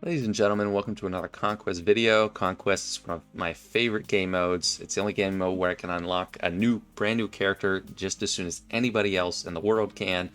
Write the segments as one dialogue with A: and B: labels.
A: Ladies and gentlemen, welcome to another Conquest video. Conquest is one of my favorite game modes. It's the only game mode where I can unlock a brand new character just as soon as anybody else in the world can.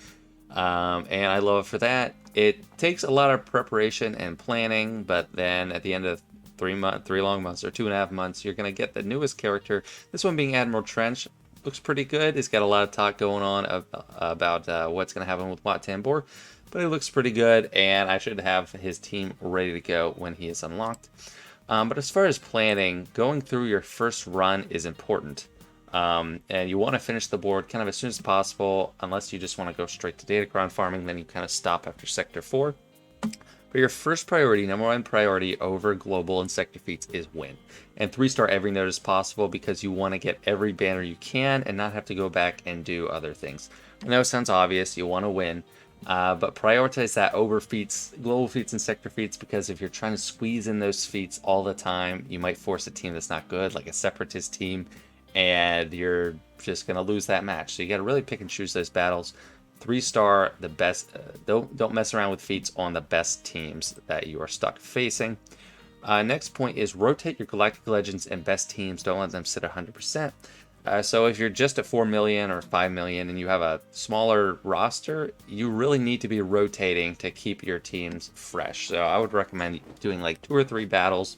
A: And I love it for that. It takes a lot of preparation and planning, but then at the end of 3 long months or 2.5 months, you're going to get the newest character. This one being Admiral Trench. Looks pretty good. He's got a lot of talk going on about what's going to happen with Wat Tambor, but it looks pretty good, and I should have his team ready to go when he is unlocked. But as far as planning, going through your first run is important. And you want to finish the board kind of as soon as possible, unless you just want to go straight to Datacron farming, then you kind of stop after Sector 4. But your first priority, number one priority over global and sector feats is win. And 3-star every node as possible because you want to get every banner you can and not have to go back and do other things. I know it sounds obvious, you want to win, but prioritize that over feats, global feats and sector feats, because if you're trying to squeeze in those feats all the time, you might force a team that's not good, like a separatist team, and you're just going to lose that match. So you got to really pick and choose those battles. 3-star, the best. Don't mess around with feats on the best teams that you are stuck facing. Next point is rotate your Galactic Legends and best teams. Don't let them sit 100%. So if you're just at 4 million or 5 million and you have a smaller roster, you really need to be rotating to keep your teams fresh. So I would recommend doing like 2 or 3 battles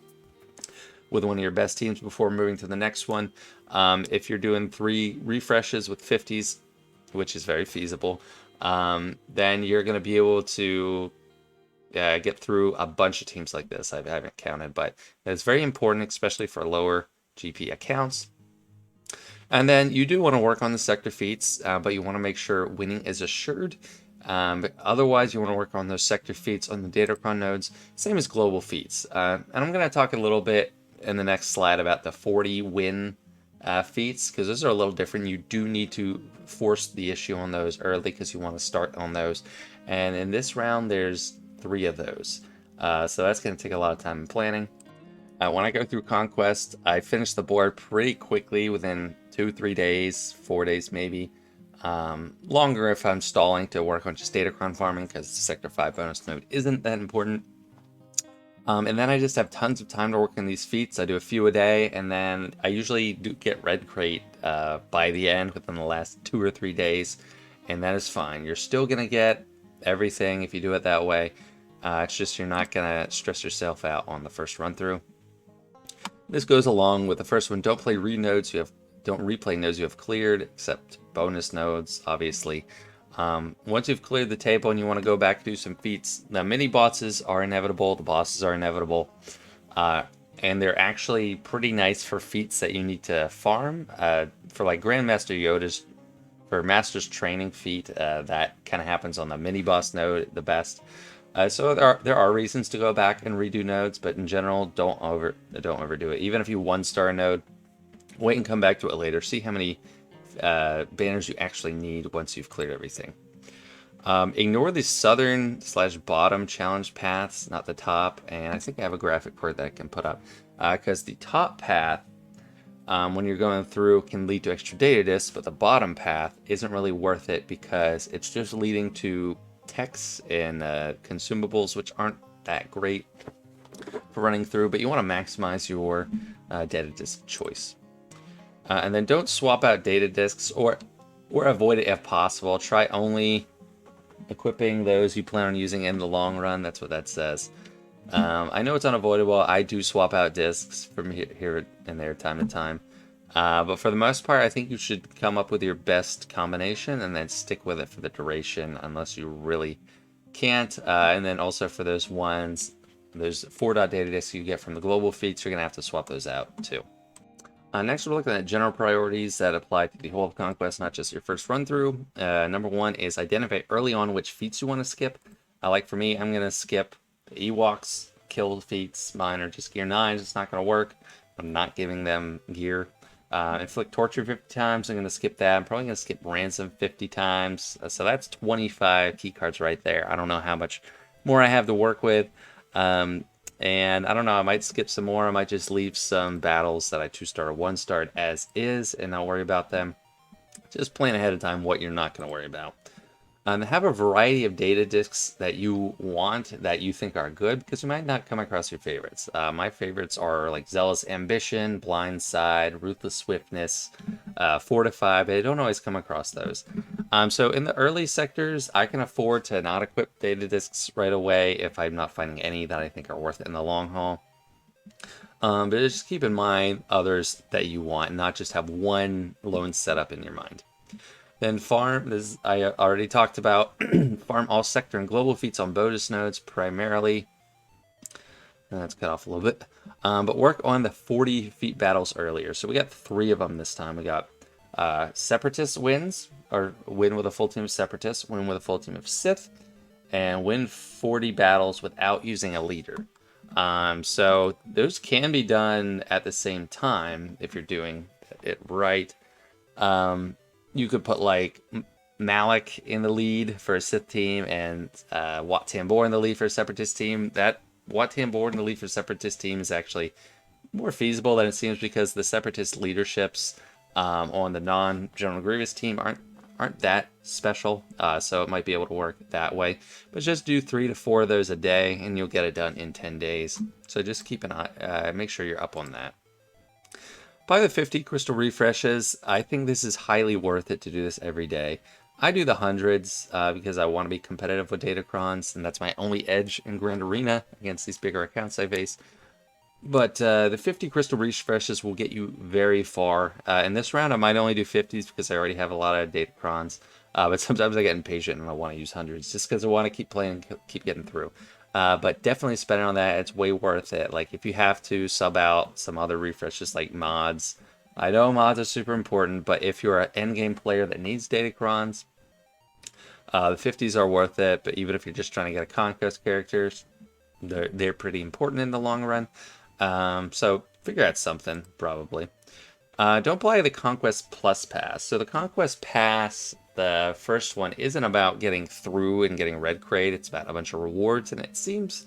A: with one of your best teams before moving to the next one. If you're doing 3 refreshes with 50s, which is very feasible, then you're going to be able to get through a bunch of teams like this. I haven't counted, but it's very important, especially for lower GP accounts. And then you do want to work on the sector feats, but you want to make sure winning is assured. But otherwise, you want to work on those sector feats on the Datacron nodes, same as global feats. And I'm going to talk a little bit in the next slide about the 40 win feats, because those are a little different. You do need to force the issue on those early because you want to start on those. And in this round, there's 3 of those. So that's going to take a lot of time and planning. When I go through Conquest, I finish the board pretty quickly within 2-3 days, 4 days maybe. Longer if I'm stalling to work on just Datacron farming because the Sector 5 bonus node isn't that important. And then I just have tons of time to work on these feats. I do a few a day, and then I usually do get Red Crate by the end within the last 2 or 3 days, and that is fine. You're still going to get everything if you do it that way. It's just you're not going to stress yourself out on the first run through. This goes along with the first one. Don't replay nodes you have cleared, except bonus nodes, obviously. Once you've cleared the table and you want to go back and do some feats, the mini bosses are inevitable, the bosses are inevitable, and they're actually pretty nice for feats that you need to farm. For like Grandmaster Yoda's, for Master's Training feat, that kind of happens on the mini boss node the best. So there are reasons to go back and redo nodes, but in general, don't overdo it. Even if you 1-star a node, wait and come back to it later. See how many banners you actually need once you've cleared everything. Ignore the southern/bottom challenge paths, not the top, and I think I have a graphic for it that I can put up, because the top path, when you're going through, can lead to extra data disks, but the bottom path isn't really worth it because it's just leading to techs and consumables, which aren't that great for running through, but you want to maximize your data disk choice. And then don't swap out data disks or avoid it if possible. Try only equipping those you plan on using in the long run. That's what that says. I know it's unavoidable. I do swap out disks from here and there time to time. But for the most part, I think you should come up with your best combination and then stick with it for the duration unless you really can't. And then also for those 4 data disks you get from the global feats, you're going to have to swap those out too. Next, we're looking at general priorities that apply to the whole of Conquest, not just your first run through. Number 1 is identify early on which feats you want to skip. Like for me, I'm going to skip the Ewoks, kill feats. Mine are just gear 9s. It's not going to work. I'm not giving them gear. Inflict torture 50 times. I'm going to skip that. I'm probably going to skip ransom 50 times. So that's 25 key cards right there. I don't know how much more I have to work with. And I don't know, I might skip some more. I might just leave some battles that I 2-star or 1-starred as is and not worry about them. Just plan ahead of time what you're not going to worry about. Have a variety of data discs that you want, that you think are good, because you might not come across your favorites. My favorites are like Zealous Ambition, Blindside, Ruthless Swiftness, Fortify, but I don't always come across those. So in the early sectors, I can afford to not equip data discs right away if I'm not finding any that I think are worth it in the long haul. But just keep in mind others that you want, and not just have one lone setup in your mind. Then farm, as I already talked about, farm all sector and global feats on bonus nodes primarily. That's cut off a little bit. But work on the 40 feet battles earlier. So we got 3 of them this time. We got Separatist wins, or win with a full team of Separatists, win with a full team of Sith, and win 40 battles without using a leader. So those can be done at the same time if you're doing it right. You could put like Malik in the lead for a Sith team and Wat Tambor in the lead for a Separatist team. That Wat Tambor in the lead for a Separatist team is actually more feasible than it seems, because the Separatist leaderships on the non-General Grievous team aren't that special, so it might be able to work that way. But just do 3 to 4 of those a day, and you'll get it done in 10 days. So just keep an eye, make sure you're up on that. By the 50 crystal refreshes, I think this is highly worth it to do this every day. I do the hundreds because I want to be competitive with Datacrons, and that's my only edge in Grand Arena against these bigger accounts I face. But the 50 crystal refreshes will get you very far. In this round, I might only do 50s because I already have a lot of Datacrons. But sometimes I get impatient and I want to use hundreds just because I want to keep playing, keep getting through. But definitely spend it on that. It's way worth it. Like, if you have to sub out some other refreshes like mods. I know mods are super important, but if you're an endgame player that needs Datacrons, the 50s are worth it. But even if you're just trying to get a Conquest characters, they're pretty important in the long run. So figure out something, probably. Don't play the Conquest Plus Pass. So the Conquest Pass, the first one, isn't about getting through and getting red crate. It's about a bunch of rewards, and it seems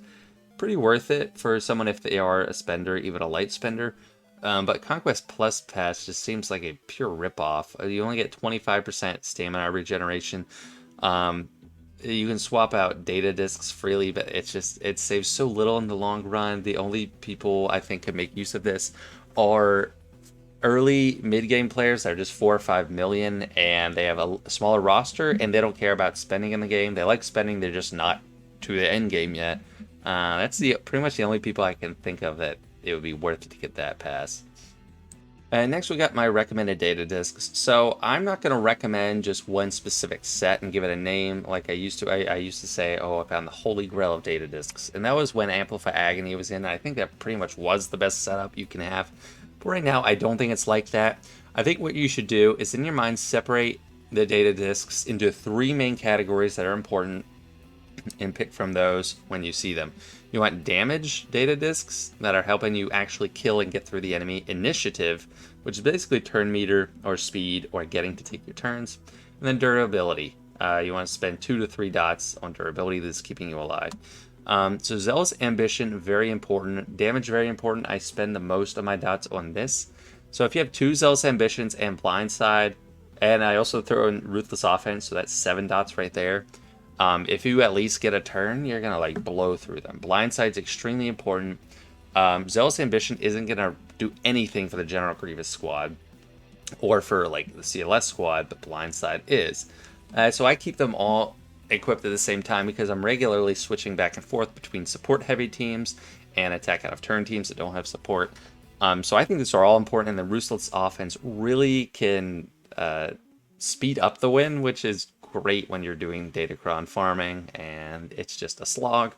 A: pretty worth it for someone if they are a spender, even a light spender. But Conquest Plus Pass just seems like a pure ripoff. You only get 25% stamina regeneration. You can swap out data discs freely, but it saves so little in the long run. The only people I think can make use of this are early mid-game players that are just 4 or 5 million, and they have a smaller roster, and they don't care about spending in the game. They like spending, they're just not to the end game yet. That's pretty much the only people I can think of that it would be worth it to get that pass. And next we got my recommended data discs. So I'm not going to recommend just one specific set and give it a name like I used to. I used to say, oh, I found the holy grail of data discs. And that was when Amplify Agony was in. I think that pretty much was the best setup you can have. But right now, I don't think it's like that. I think what you should do is, in your mind, separate the data discs into 3 main categories that are important and pick from those when you see them. You want damage data discs that are helping you actually kill and get through the enemy. Initiative, which is basically turn meter or speed or getting to take your turns. And then durability. You want to spend 2 to 3 dots on durability that's keeping you alive. So Zealous Ambition, very important. Damage, very important. I spend the most of my dots on this. So if you have 2 Zealous Ambitions and Blindside, and I also throw in Ruthless Offense, so that's 7 dots right there. If you at least get a turn, you're going to like blow through them. Blindside's extremely important. Zealous Ambition isn't going to do anything for the General Grievous squad or for like the CLS squad, but Blindside is. So I keep them all equipped at the same time because I'm regularly switching back and forth between support heavy teams and attack out of turn teams that don't have support. So I think these are all important, and the Ruthless Offense really can speed up the win, which is great when you're doing Datacron farming and it's just a slog.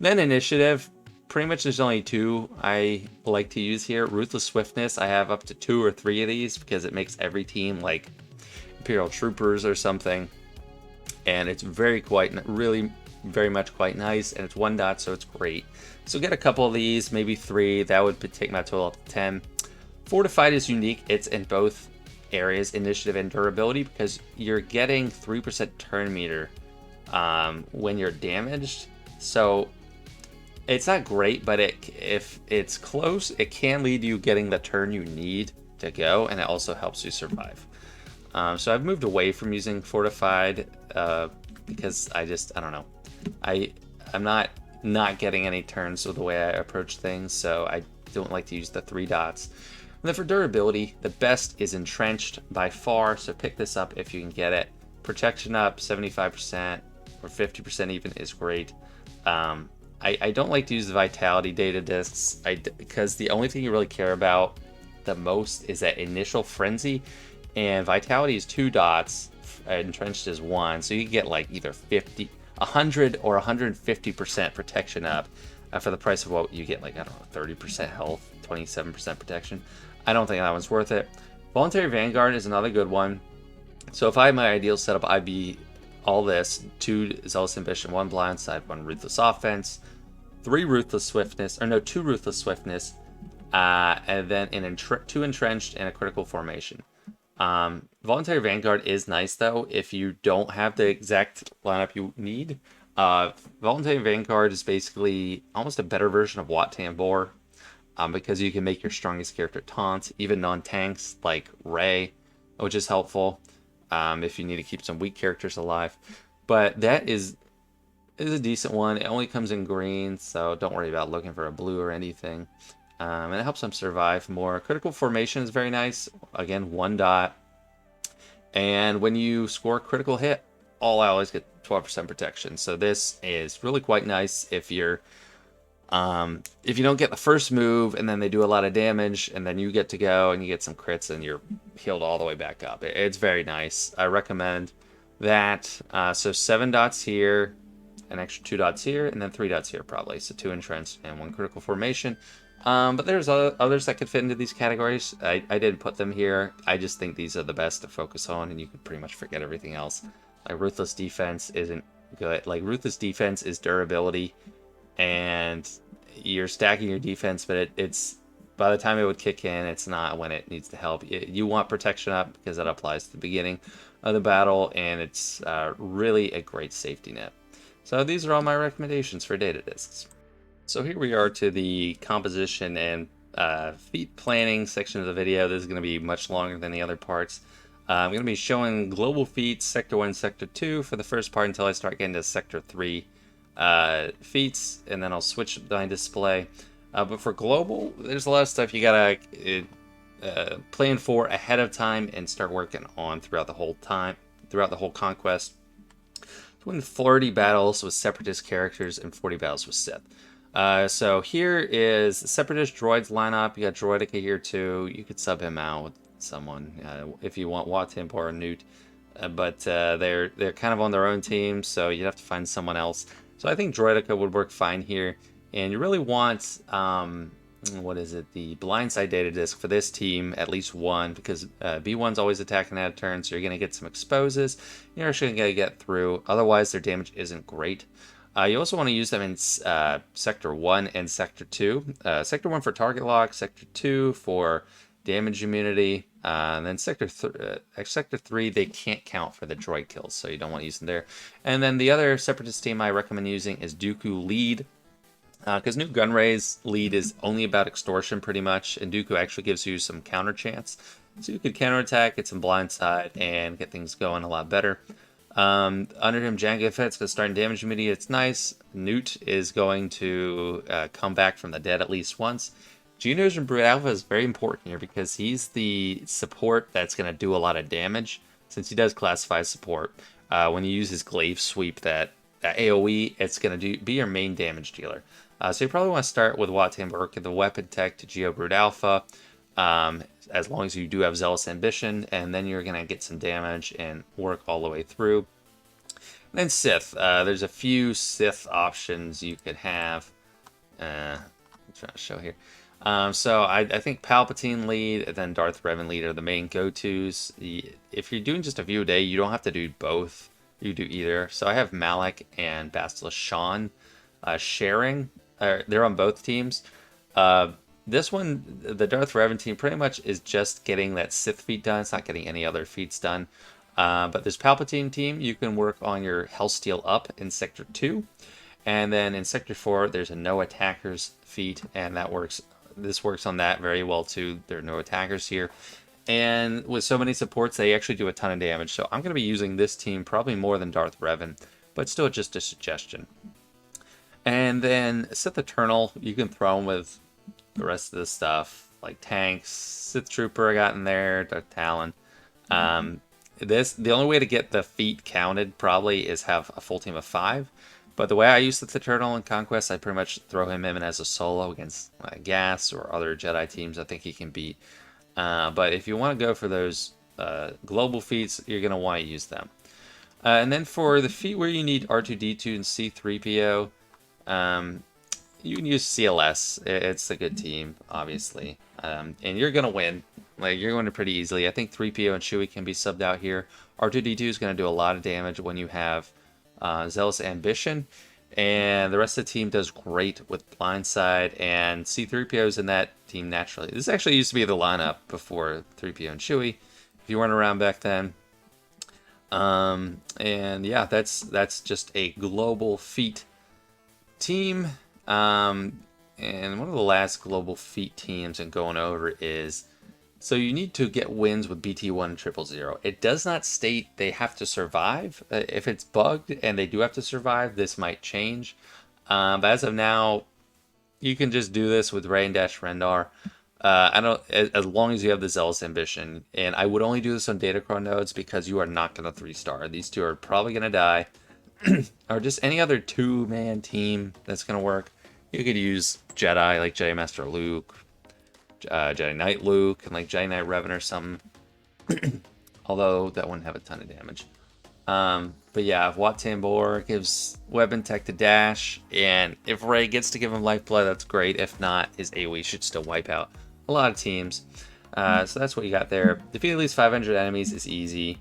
A: Then Initiative, pretty much there's only 2 I like to use here. Ruthless Swiftness, I have up to 2 or 3 of these because it makes every team like Imperial Troopers or something, and it's really very much quite nice, and it's 1 dot, so it's great. So get a couple of these, maybe 3, that would take my total up to 10. Fortified is unique. It's in both areas, initiative and durability, because you're getting 3% turn meter when you're damaged. So it's not great, but if it's close, it can lead you getting the turn you need to go, and it also helps you survive. So I've moved away from using Fortified because I don't know. I'm not getting any turns with the way I approach things, so I don't like to use the 3 dots. And then for durability, the best is Entrenched by far, so pick this up if you can get it. Protection up 75% or 50% even is great. I don't like to use the Vitality data discs because the only thing you really care about the most is that initial frenzy, and Vitality is 2 dots, Entrenched is 1, so you can get like either 100 or 150% protection up for the price of what you get, like, I don't know, 30% health, 27% protection. I don't think that one's worth it. Voluntary Vanguard is another good one. So if I had my ideal setup, I'd be all this: 2 Zealous Ambition, 1 Blindside, 1 Ruthless Offense, 2 Ruthless Swiftness, and then 2 Entrenched and a Critical Formation. Voluntary Vanguard is nice, though, if you don't have the exact lineup you need. Voluntary Vanguard is basically almost a better version of Wat Tambor, because you can make your strongest character taunt, even non-tanks like Ray, which is helpful if you need to keep some weak characters alive. But that is a decent one. It only comes in green, so don't worry about looking for a blue or anything. And it helps them survive more. Critical Formation is very nice. Again, 1 dot. And when you score a critical hit, all allies get 12% protection. So this is really quite nice if you don't get the first move and then they do a lot of damage and then you get to go and you get some crits and you're healed all the way back up. It's very nice. I recommend that. So 7 dots here, an extra 2 dots here, and then 3 dots here probably. So 2 Entrenched and 1 Critical Formation. But there's others that could fit into these categories. I didn't put them here. I just think these are the best to focus on, and you can pretty much forget everything else. Like Ruthless Defense isn't good. Like Ruthless Defense is durability, and you're stacking your defense, but it's by the time it would kick in, it's not when it needs to help. You want protection up because that applies to the beginning of the battle, and it's really a great safety net. So these are all my recommendations for data discs. So here we are to the composition and feat planning section of the video. This is going to be much longer than the other parts. I'm going to be showing global feats, Sector 1, Sector 2 for the first part until I start getting to Sector 3 feats, and then I'll switch my display. But for global, there's a lot of stuff you got to plan for ahead of time and start working on throughout the whole conquest. Win 40 battles with Separatist characters and 40 battles with Sith. So here is the Separatist droids lineup. You got Droidica here too. You could sub him out with someone if you want Wat Tambor or Newt. But they're kind of on their own team, so you'd have to find someone else. So I think Droidica would work fine here. And you really want, the blindside data disc for this team, at least 1, because B1's always attacking out of turn, so you're going to get some exposes. You're actually going to get through. Otherwise, their damage isn't great. You also want to use them in Sector 1 and Sector 2. Sector 1 for target lock, Sector 2 for damage immunity, and then Sector 3, they can't count for the droid kills, so you don't want to use them there. And then the other Separatist team I recommend using is Dooku Lead, because New Gunray's lead is only about extortion pretty much, and Dooku actually gives you some counter chance. So you could counterattack, get some blindside, and get things going a lot better. Under him, Jango Fett's going to start damage immunity. It's nice. Newt is going to come back from the dead at least once. Geonosian Brute Alpha is very important here because he's the support that's going to do a lot of damage, since he does classify support. When you use his glaive sweep, that AoE, it's going to be your main damage dealer. So you probably want to start with Wat Tambor, get the weapon tech to Geo Brute Alpha, as long as you do have Zealous Ambition, and then you're going to get some damage and work all the way through. And then Sith. There's a few Sith options you could have. I'm trying to show here. So I think Palpatine lead, and then Darth Revan lead are the main go-tos. If you're doing just a few a day, you don't have to do both. You do either. So I have Malak and Bastila Shan sharing. They're on both teams. This one, the Darth Revan team, pretty much is just getting that Sith feat done. It's not getting any other feats done. But this Palpatine team, you can work on your Hellsteel up in Sector 2. And then in Sector 4, there's a no attackers feat, and that works. This works on that very well too. There are no attackers here. And with so many supports, they actually do a ton of damage. So I'm going to be using this team probably more than Darth Revan, but still just a suggestion. And then Sith Eternal, you can throw him with the rest of the stuff, like tanks, Sith Trooper I got in there, Darth Talon. The only way to get the feat counted probably is have a full team of 5. But the way I use the Eternal in Conquest, I pretty much throw him in as a solo against Gas or other Jedi teams I think he can beat. But if you want to go for those global feats, you're going to want to use them. And then for the feat where you need R2-D2 and C-3PO, you can use CLS. It's a good team, obviously. And you're going to win. Like, you're going to pretty easily. I think 3PO and Chewie can be subbed out here. R2-D2 is going to do a lot of damage when you have Zealous Ambition. And the rest of the team does great with Blindside. And C-3PO is in that team naturally. This actually used to be the lineup before 3PO and Chewie, if you weren't around back then. And yeah, that's just a global feat team. And one of the last global feat teams I'm going over is, so you need to get wins with BT1 and 000. It does not state they have to survive. If it's bugged and they do have to survive, this might change. But as of now, you can just do this with Ray and Dash Rendar. I don't, as long as you have the Zealous Ambition. And I would only do this on Datacron nodes because you are not going to 3-star. These two are probably going to die. Or just any other 2-man team that's going to work. You could use Jedi, like Jedi Master Luke, Jedi Knight Luke, and like Jedi Knight Revan or something. Although that wouldn't have a ton of damage. But yeah, if Wat Tambor gives weapon tech to Dash, and if Ray gets to give him lifeblood, that's great. If not, his AoE should still wipe out a lot of teams. So that's what you got there. Defeat at least 500 enemies is easy.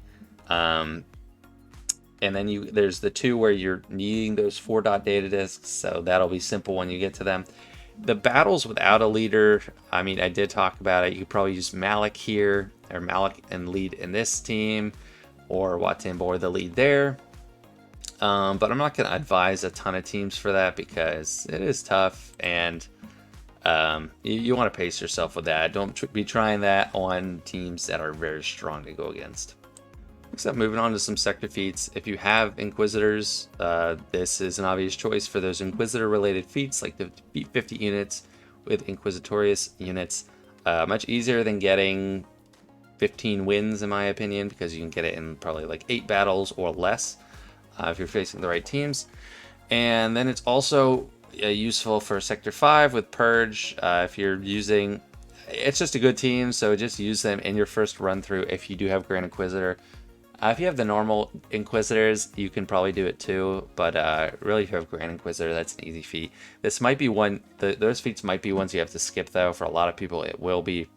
A: And then there's the 2 where you're needing those 4-dot data discs, so that'll be simple when you get to them. The battles without a leader, I mean, I did talk about it. You could probably use Malik here, or Malik and lead in this team, or Wat Tambor the lead there. But I'm not going to advise a ton of teams for that because it is tough, and you want to pace yourself with that. Don't be trying that on teams that are very strong to go against. Next up, moving on to some sector feats. If you have Inquisitors, this is an obvious choice for those Inquisitor-related feats, like the defeat 50 units with Inquisitorious units. Much easier than getting 15 wins, in my opinion, because you can get it in probably like 8 battles or less if you're facing the right teams. And then it's also useful for Sector 5 with Purge. If you're using... It's just a good team, so just use them in your first run-through if you do have Grand Inquisitor. If you have the normal Inquisitors, you can probably do it too, but really if you have Grand Inquisitor, that's an easy feat. This might be one, those feats might be ones you have to skip though. For a lot of people it will be.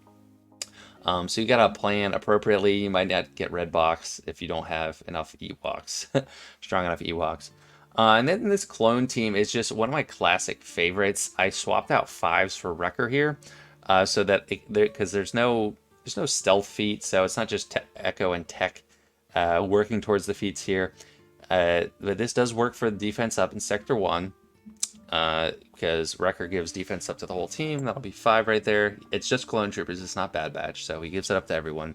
A: So you gotta plan appropriately. You might not get red box if you don't have enough Ewoks, strong enough Ewoks. And then this clone team is just one of my classic favorites. I swapped out 5s for Wrecker here, so that because there's no stealth feat, so it's not just Echo and Tech working towards the feats here. But this does work for the defense up in Sector 1. Because Wrecker gives defense up to the whole team. That'll be 5 right there. It's just Clone Troopers. It's not Bad Batch, so he gives it up to everyone.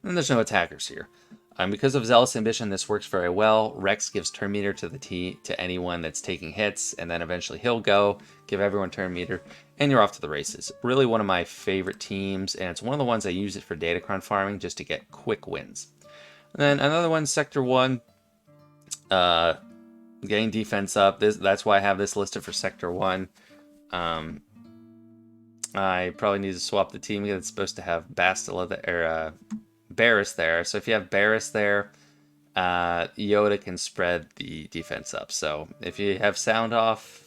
A: And there's no attackers here. Because of Zealous Ambition, this works very well. Rex gives turn meter to anyone that's taking hits, and then eventually he'll go, give everyone turn meter, and you're off to the races. Really one of my favorite teams, and it's one of the ones I use it for Datacron farming just to get quick wins. And then another one, Sector 1. Getting defense up. That's why I have this listed for Sector 1. I probably need to swap the team because it's supposed to have Bastila or Barriss there. So if you have Barriss there, Yoda can spread the defense up. So if you have sound off,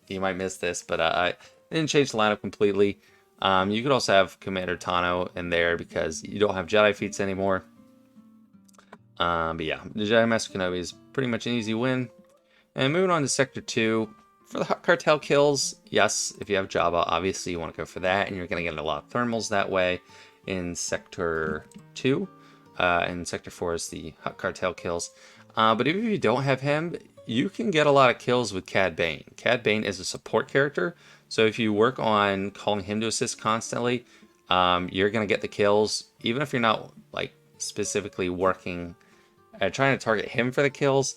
A: you might miss this, but I didn't change the lineup completely. You could also have Commander Tano in there because you don't have Jedi feats anymore. But yeah, the Jedi Master Kenobi is pretty much an easy win. And moving on to Sector 2, for the Hut Cartel kills, yes, if you have Jabba, obviously you want to go for that, and you're going to get a lot of thermals that way in Sector 2. And Sector 4 is the Hut Cartel kills. But if you don't have him, you can get a lot of kills with Cad Bane. Cad Bane is a support character, so if you work on calling him to assist constantly, you're gonna get the kills, even if you're not like specifically working, trying to target him for the kills.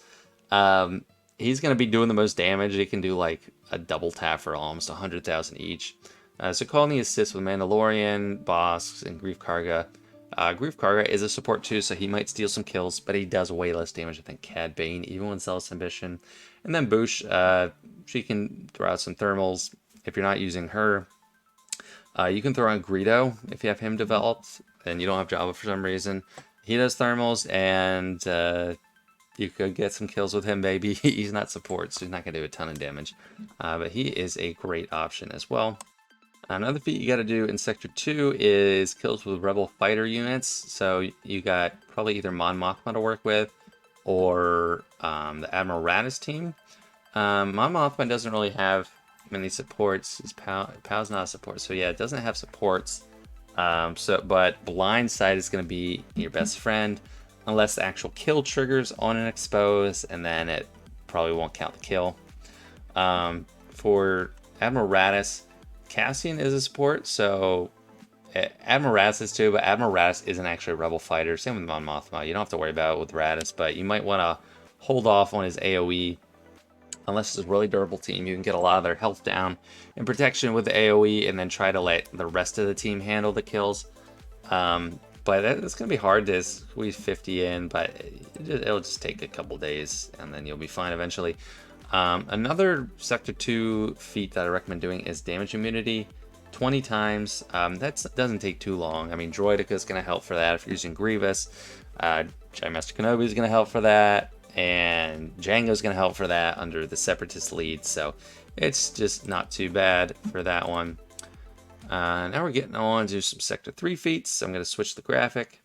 A: He's gonna be doing the most damage. He can do like a double tap for almost 100,000 each. So calling the assists with Mandalorian, Boss, and Grief Karga. Grief Karga is a support too, so he might steal some kills, but he does way less damage than Cad Bane, even with Zealous Ambition. And then Boosh, she can throw out some thermals. If you're not using her, you can throw on Greedo if you have him developed, and you don't have Java for some reason. He does thermals, and you could get some kills with him, maybe. He's not support, so he's not going to do a ton of damage. But he is a great option as well. Another feat you got to do in Sector 2 is kills with Rebel Fighter units. So you got probably either Mon Mothma to work with, or the Admiral Raddus team. Mon Mothma doesn't really have many supports. His Pow's not a support, so yeah, it doesn't have supports. But Blindside is going to be your best friend, unless the actual kill triggers on an expose, and then it probably won't count the kill. For Admiral Raddus, Cassian is a support, so Admiral Raddus is too, but Admiral Raddus isn't actually a Rebel Fighter. Same with Mon Mothma. You don't have to worry about it with Raddus, but you might want to hold off on his AoE. Unless it's a really durable team, you can get a lot of their health down and protection with the AoE, and then try to let the rest of the team handle the kills. But it's going to be hard to squeeze 50 in, but it'll just take a couple days, and then you'll be fine eventually. Another Sector 2 feat that I recommend doing is damage immunity 20 times. That doesn't take too long. I mean, Droideka is going to help for that if you're using Grievous. Jedi Master Kenobi is going to help for that. And Django's going to help for that under the Separatist lead. So it's just not too bad for that one. Now we're getting on to some Sector 3 feats. I'm going to switch the graphic.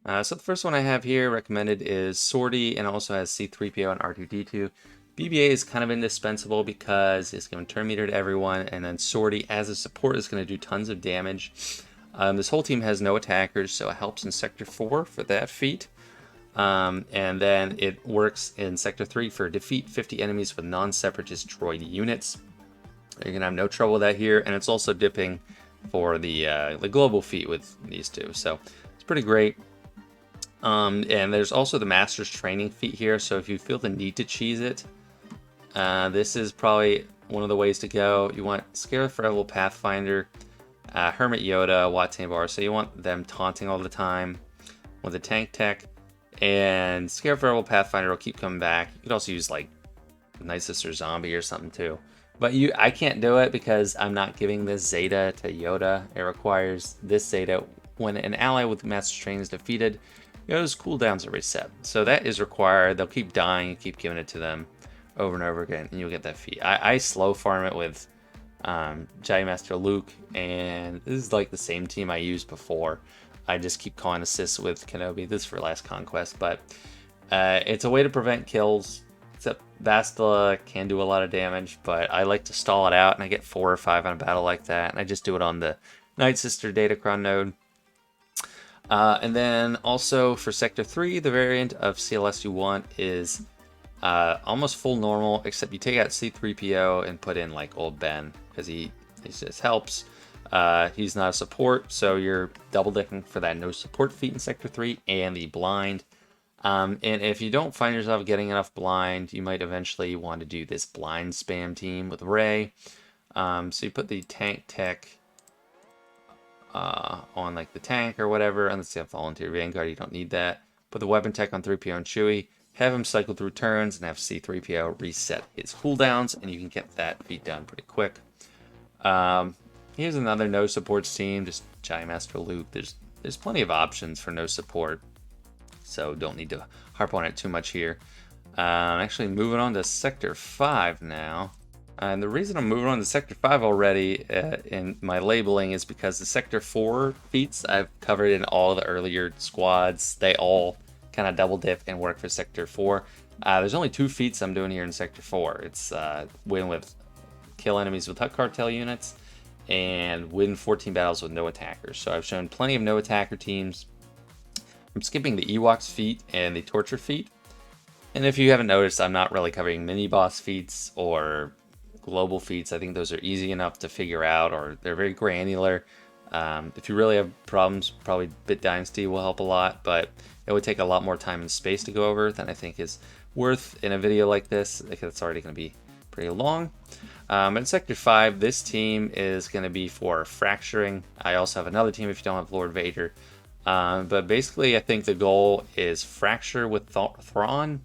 A: So the first one I have here recommended is Sortie, and also has C-3PO and R2-D2. BB-8 is kind of indispensable because it's giving turn meter to everyone, and then Sortie as a support is going to do tons of damage. This whole team has no attackers, so it helps in Sector 4 for that feat. And then it works in Sector 3 for defeat 50 enemies with non-separatist droid units. You're gonna have no trouble with that here, and it's also dipping for the global feat with these two, so it's pretty great. And there's also the Master's Training feat here, so if you feel the need to cheese it, this is probably one of the ways to go. You want Scarif Rebel Pathfinder, Hermit Yoda, Watain Bar, so you want them taunting all the time with a tank tech. And Scarif Rebel Pathfinder will keep coming back. You could also use like Night Sister Zombie or something too. But I can't do it because I'm not giving this Zeta to Yoda. It requires this Zeta when an ally with Master's Training is defeated. Yoda's cooldowns are reset. So that is required. They'll keep dying. You keep giving it to them over and over again, and you'll get that feat. I slow farm it with Jedi Master Luke, and this is like the same team I used before. I just keep calling assists with Kenobi. This is for last Conquest, but it's a way to prevent kills. Except Bastila can do a lot of damage, but I like to stall it out, and I get 4 or 5 on a battle like that, and I just do it on the Night Sister Datacron node. And then also for Sector 3, the variant of CLS you want is almost full normal, except you take out C-3PO and put in like Old Ben, because he just helps. He's not a support, so you're double dipping for that no support feat in Sector 3 and the blind. And if you don't find yourself getting enough blind, you might eventually want to do this blind spam team with Rey. So you put the tank tech on like the tank or whatever, unless you have Volunteer Vanguard, you don't need that. Put the weapon tech on 3PO and Chewie, have him cycle through turns, and have C-3PO reset his cooldowns, and you can get that feat done pretty quick. Here's another no supports team, just Jedi Master Luke. There's plenty of options for no support, so don't need to harp on it too much here. Actually, moving on to Sector 5 now. And the reason I'm moving on to Sector 5 already in my labeling is because the Sector 4 feats I've covered in all the earlier squads. They all kind of double dip and work for Sector 4. There's only 2 feats I'm doing here in Sector 4. It's win with kill enemies with Hut Cartel units, and win 14 battles with no attackers. So I've shown plenty of no attacker teams. I'm skipping the Ewoks feat and the Torture feat. And if you haven't noticed, I'm not really covering mini boss feats or global feats. I think those are easy enough to figure out, or they're very granular. If you really have problems, probably Bit Dynasty will help a lot, but it would take a lot more time and space to go over than I think is worth in a video like this, because it's already going to be pretty long. In Sector 5, this team is going to be for fracturing. I also have another team if you don't have Lord Vader. But basically, I think the goal is fracture with Thrawn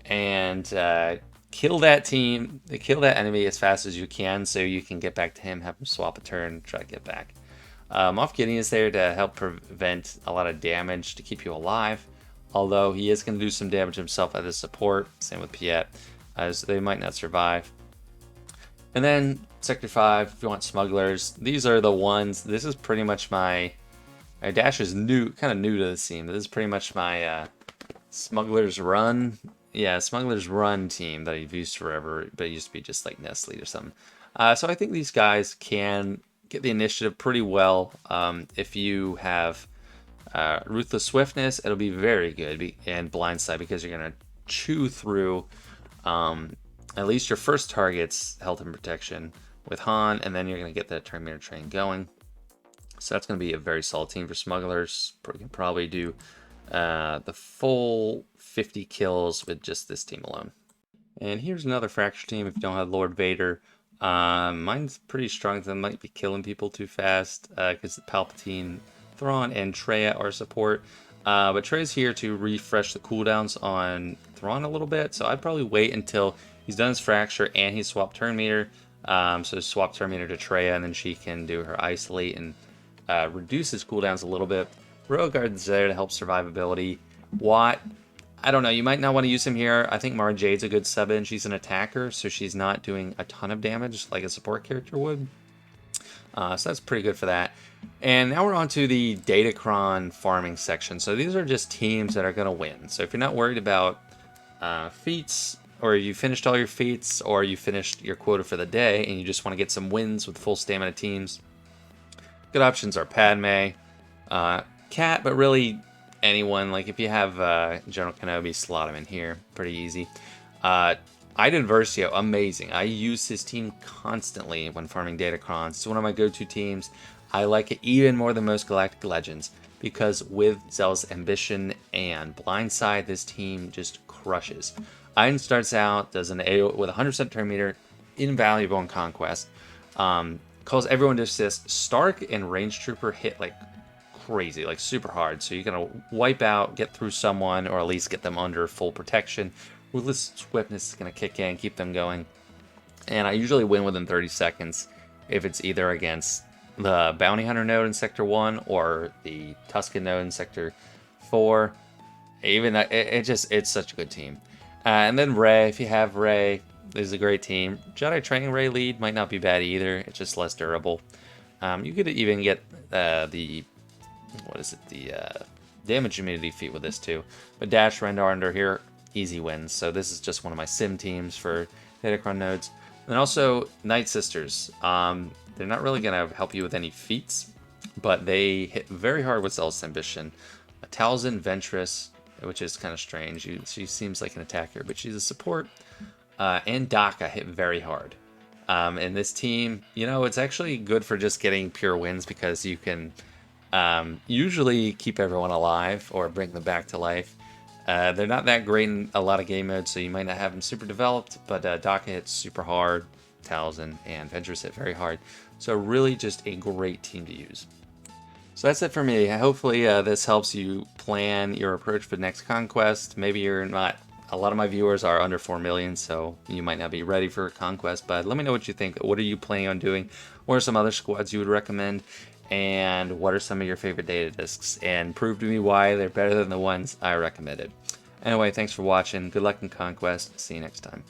A: and kill that team, kill that enemy as fast as you can so you can get back to him, have him swap a turn, try to get back. Moff Gideon is there to help prevent a lot of damage to keep you alive, although he is going to do some damage himself as a support. Same with Piet, as they might not survive. And then Sector 5, if you want smugglers, these are the ones. This is pretty much my Dash is kind of new to the scene. This is pretty much my smugglers run. Yeah, smugglers run team that I've used forever, but it used to be just like Nestle or something. So I think these guys can get the initiative pretty well. If you have Ruthless Swiftness, it'll be very good, and Blindside, because you're going to chew through at least your first target's health and protection with Han, and then you're going to get that Terminator train going. So that's going to be a very solid team for smugglers. You can probably do the full 50 kills with just this team alone. And here's another fracture team if you don't have Lord Vader. Mine's pretty strong, so I might be killing people too fast because Palpatine, Thrawn, and Traya are support. But Traya's here to refresh the cooldowns on Thrawn a little bit, so I'd probably wait until he's done his fracture and he's swapped turn meter. So swap turn meter to Traya, and then she can do her isolate and reduce his cooldowns a little bit. Beauregard's there to help survivability. Watt, I don't know, you might not want to use him here. I think Mara Jade's a good sub in. She's an attacker, so she's not doing a ton of damage like a support character would. So that's pretty good for that. And now we're on to the Datacron farming section. So these are just teams that are going to win. So if you're not worried about feats, or you finished all your feats, or you finished your quota for the day, and you just want to get some wins with full stamina teams, good options are Padme, Cat, but really anyone. Like if you have General Kenobi, slot him in here, pretty easy. Iden Versio, amazing. I use his team constantly when farming Datacrons. It's one of my go-to teams. I like it even more than most Galactic Legends because with Zealous Ambition and Blindside, this team just crushes. Iden starts out, does an AO with 100% turn meter, invaluable in Conquest. Calls everyone to assist. Stark and Range Trooper hit like crazy, like super hard. So you're going to wipe out, get through someone, or at least get them under full protection. Ruthless Swiftness is going to kick in, keep them going. And I usually win within 30 seconds if it's either against the Bounty Hunter node in Sector 1 or the Tusken node in Sector 4. Even it's such a good team. And then Rey, if you have Rey, this is a great team. Jedi Training Rey lead might not be bad either. It's just less durable. You could even get the damage immunity feat with this too. But Dash, Rendar under here, easy wins. So this is just one of my sim teams for Datacron nodes. And also Night Sisters. They're not really going to help you with any feats, but they hit very hard with Zealous Ambition. Talzin, Ventress, which is kind of strange. She seems like an attacker, but she's a support. And Daka hit very hard. And this team, you know, it's actually good for just getting pure wins because you can usually keep everyone alive or bring them back to life. They're not that great in a lot of game modes, so you might not have them super developed, but Daka hits super hard, Talzin and Ventress hit very hard. So really just a great team to use. So that's it for me. Hopefully this helps you plan your approach for the next Conquest. Maybe you're not, a lot of my viewers are under 4 million, so you might not be ready for Conquest, but let me know what you think. What are you planning on doing? What are some other squads you would recommend? And what are some of your favorite data discs? And prove to me why they're better than the ones I recommended. Anyway, thanks for watching. Good luck in Conquest. See you next time.